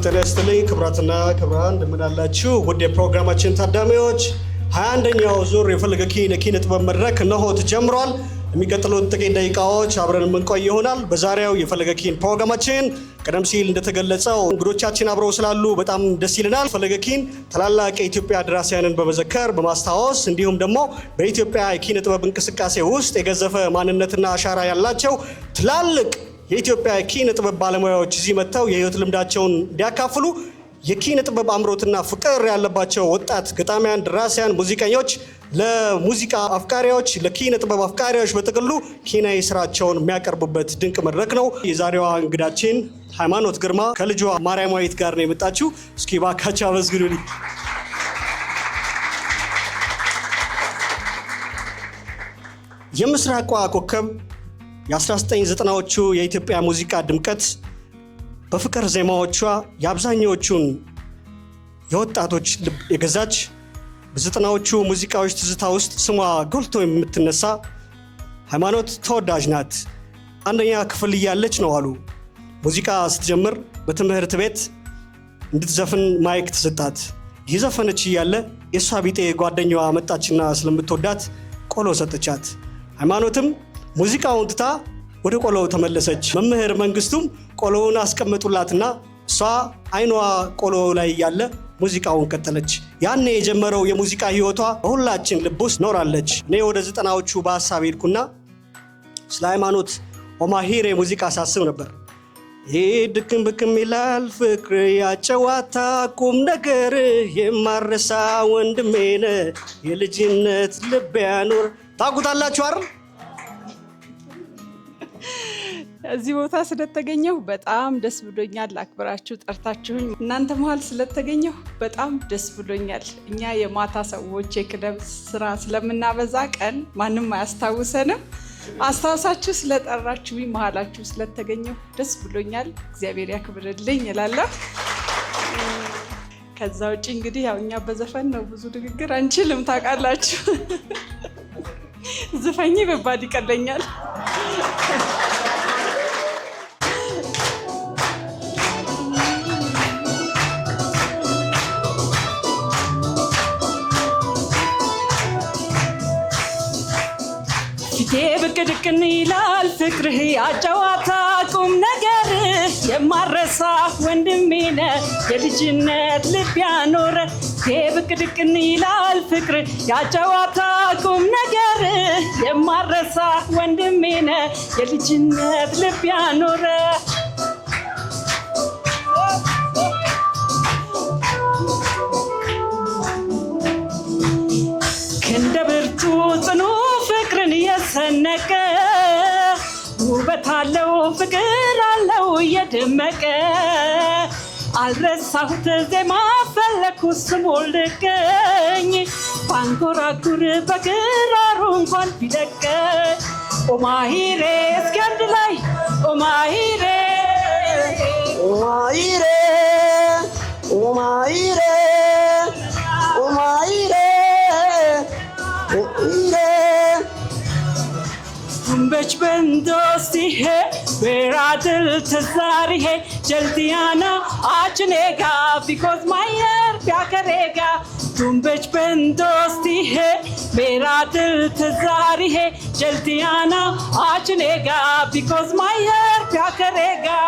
ጤና ይስጥልኝ ክብራትና ክብራን እንደምን አላችሁ ውድ የፕሮግራማችን ታዳሚዎች 21ኛው ዙር የፈለገ ኪነ ጥበብ መድረክ ነው ተጀምሯል የሚቀጥሉት ጥቂት ደቂቃዎች አብረን የምንቆይ ይሆናል በዛሬው የፈለገ ኪን ፕሮግራማችን ቀደም ሲል እንደተገለጸው እንግዶቻችን አብረው ስላሉ በጣም ደስ ይለናል ፈለገ ኪን ታላላቅ የኢትዮጵያ ደራሲያንን በመዘከር በማስታወስ እንዲሁም ደግሞ በኢትዮጵያ የኪነ ጥበብ እንቅስቃሴ ውስጥ የገዘፈ ማንነትና አሻራ ያላቸው ትላልቅ የኢትዮጵያ ኪነ ጥበብ ባለሙያዎች እዚህ መጥተው የህይወት ልምዳቸውን እንዲያካፍሉ የኪነ ጥበብ አምሮትና ፍቅር ያለባቸው ወጣት ገጣሚያን ደራሲያን ሙዚቀኞች ለሙዚቃ አፍቃሪዎች ለኪነ ጥበብ አፍቃሪዎች በጥቅሉ ኪናዊ ስራቸውን የሚያቀርቡበት ድንቅ መድረክ ነው የዛሬዋ እንግዳችን ሃይማኖት ግርማ ከልጇ ማርያማዊት ጋር ነው የመጣችው እስኪ ባካችሁ አመስግኑልኝ የምስራቋ ኮከብ የ1990ዎቹ የኢትዮጵያ ሙዚቃ ድምቀት በፍቅር ዜማዎቿ የአብዛኛዎቹን የወጣቶች ልብ የገዛች በ90ዎቹ ሙዚቃዎች ትዝታ ውስጥ ስሟ ጎልቶ የምትነሳ ሃይማኖት ተወዳጅ ናት አንደኛ ክፍል እያለች ነው አሉ ሙዚቃ ስትጀምር በትምህርት ቤት እንድትዘፍን ማይክ ተሰጣት የዘፈነች እያለ የሷ ቢጤ ጓደኛዋ መጣችና ስለምትወዳት ቆሎ ሰጠቻት ሃይማኖትም ሙዚቃውን ትታ ወደ ቆሎው ተመለሰች መምህር መንግስቱም ቆሎውን አስቀምጡላትና እሷ አይኗ ቆሎ ላይ ያለ ሙዚቃውን ቀጠለች ያኔ የጀመረው የሙዚቃ ህይወቷ በሁላችን ልብ ውስጥ ኖራለች እኔ ወደ 90ዎቹ በሐሳብ ሄድኩና ስለ ሃይማኖት ኦማሂሬ ሙዚቃ ሳስብ ነበር ድክም ብክም ይላል ፍቅር ያጨዋታ ቁም ነገር የማረሳ ወንድሜነ የልጅነት ልብ ያኖር ታውቁታላችሁ አይደል እዚህ ቦታ ስለተገኘው በጣም ደስ ብሎኛል አክብራችሁ ጠርታችሁኝ እናንተ መሃል ስለተገኘው በጣም ደስ ብሎኛል እኛ የማታ ሰዎች የክለብ ስራ ስለምናበዛ ቀን ማንም አያስታውሰንም አስተዋሳችሁ ስለጠራችሁኝ መሃላችሁ ስለተገኘው ደስ ብሎኛል እግዚአብሔር ያክብርልኝ እላለሁ ከዛ ውጪ እንግዲህ ያው እኛ በዘፈን ነው ብዙ ንግግር አንችልም ታውቃላችሁ ዘፈኝ በባድ ይቀለኛል ብቅድቅን ይላል ፍቅርህ ያጨዋታ ቁም ነገር የማረሳ ወንድሜነ የልጅነት ልብ ያኖረ ብቅድቅን ይላል ፍቅር ያጨዋታ ቁም ነገር የማረሳ ወንድሜነ የልጅነት ልብ ያኖረ ክንደ ብርቱ ጽኑ ፍቅርን የሰነቀ ውበት አለው ፍቅር አለው የደመቀ አልረሳሁት ዜማ ፈለኩ ስሙን ልገኝ ባንጎራጉር በግራሩ እንኳን ቢደቀ ኦማሂሬ እስኪ አንድ ላይ ኦማሂሬ ኦማሂሬ ኦማሂሬ ኦማሂሬ Bech bendosti hai beradil tazari hai jaldi aana aajnega because my heart pya karega tum bech bendosti hai beradil tazari hai jaldi aana aajnega because my heart pya karega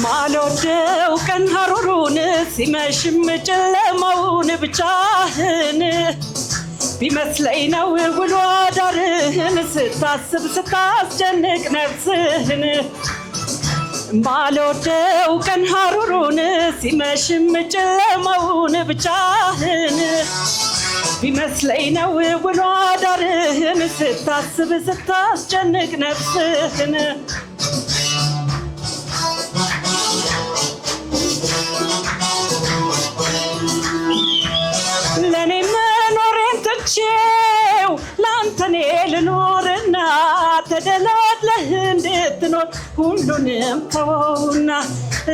ማሎደው ቀን ሀሩሩን ሲመሽም ጨለማውን ብቻህን ቢመስለኝ ነው ውሎ አዳርህን ስታስብ ስታስጨንቅ ነፍስህን ማሎደው ቀን ሀሩሩን ሲመሽም ጨለማውን ብቻህን ቢመስለኝ ነው ውሎ አዳርህን ስታስብ ስታስጨንቅ ነፍስህን ለኔ መኖሬን ትቼው ላንተኔ ልኖርና ተደላድለህ እንድትኖር ሁሉንም ተውና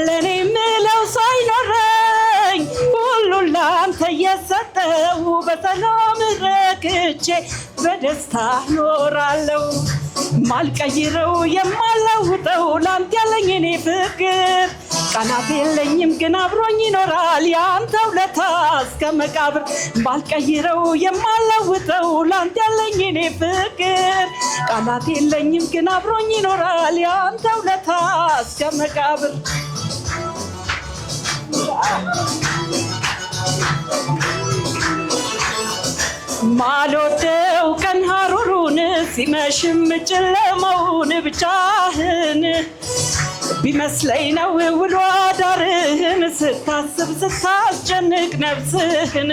ለኔ ምለው ሳይኖረኝ አለኝ ሁሉን ላንተ የሰጠው በሰላም ረክቼ በደስታ ኖራለሁ ማልቀይረው የማለውጠው ላንተ ያለኝ እኔ ፍቅር ቃላት የለኝም ግን አብሮኝ ይኖራል ያንተ ውለታ እስከ መቃብር ማልቀይረው የማለውጠው ላንተ ያለኝ እኔ ፍቅር ቃላት የለኝም ግን አብሮኝ ይኖራል ያንተ ውለታ እስከ መቃብር ማልወደው ቀን ሀሩሩን ሲመሽም ጨለማውን ብቻህን ቢመስለኝ ነው ውሎ አዳርህን ስታስብ ስታስጨንቅ ነፍስህን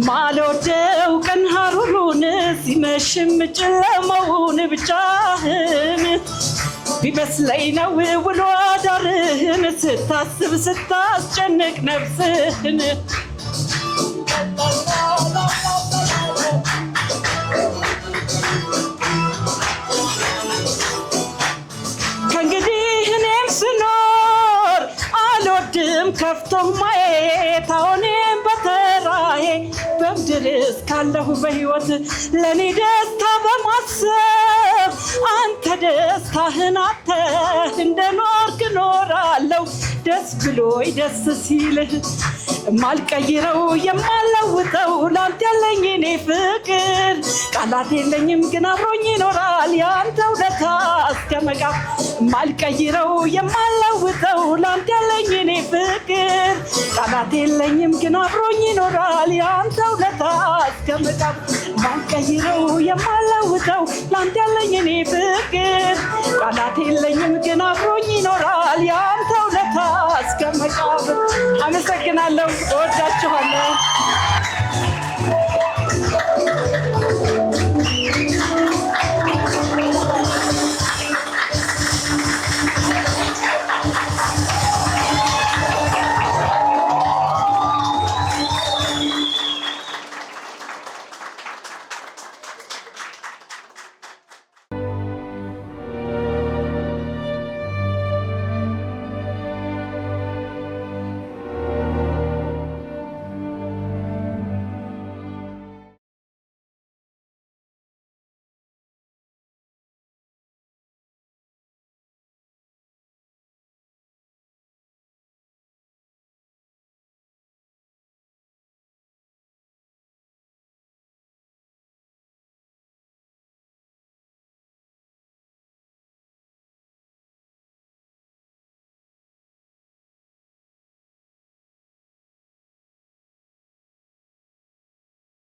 ማልወደው ቀን ሀሩሩን ሲመሽም ጨለማውን ብቻህን ቢመስለኝ ነው ውሎ አዳርህን ስታስብ ስታስጨንቅ ነፍስህን ከእንግዲህ እኔም ስኖር አልወድም ከፍቶ ማየት አሁንም በተራዬ በምድር እስካለሁ በሕይወት ለእኔ ደስታ በማሰብ አንተ ደስታህን አጥተህ እንደኖርክ እኖራለሁ ደስ ብሎኝ ደስ ሲልህ ማልቀይረው የማለውጠው ላንተ ያለኝ እኔ ፍቅር ቃላት የለኝም ግን አብሮኝ ይኖራል ያንተ ውለታ እስከ መቃብር ማልቀይረው የማለውጠው ላንተ ያለኝ እኔ ፍቅር ቃላት የለኝም ግን አብሮኝ ይኖራል ያንተ ውለታ እስከ መቃብር ማልቀይረው የማለውጠው ላንተ ያለኝ እኔ ፍቅር ቃላት የለኝም ግን አብሮኝ ይኖራል ያንተ ውለታ እስከ መቃብር አመሰግናለሁ እወዳችኋለሁ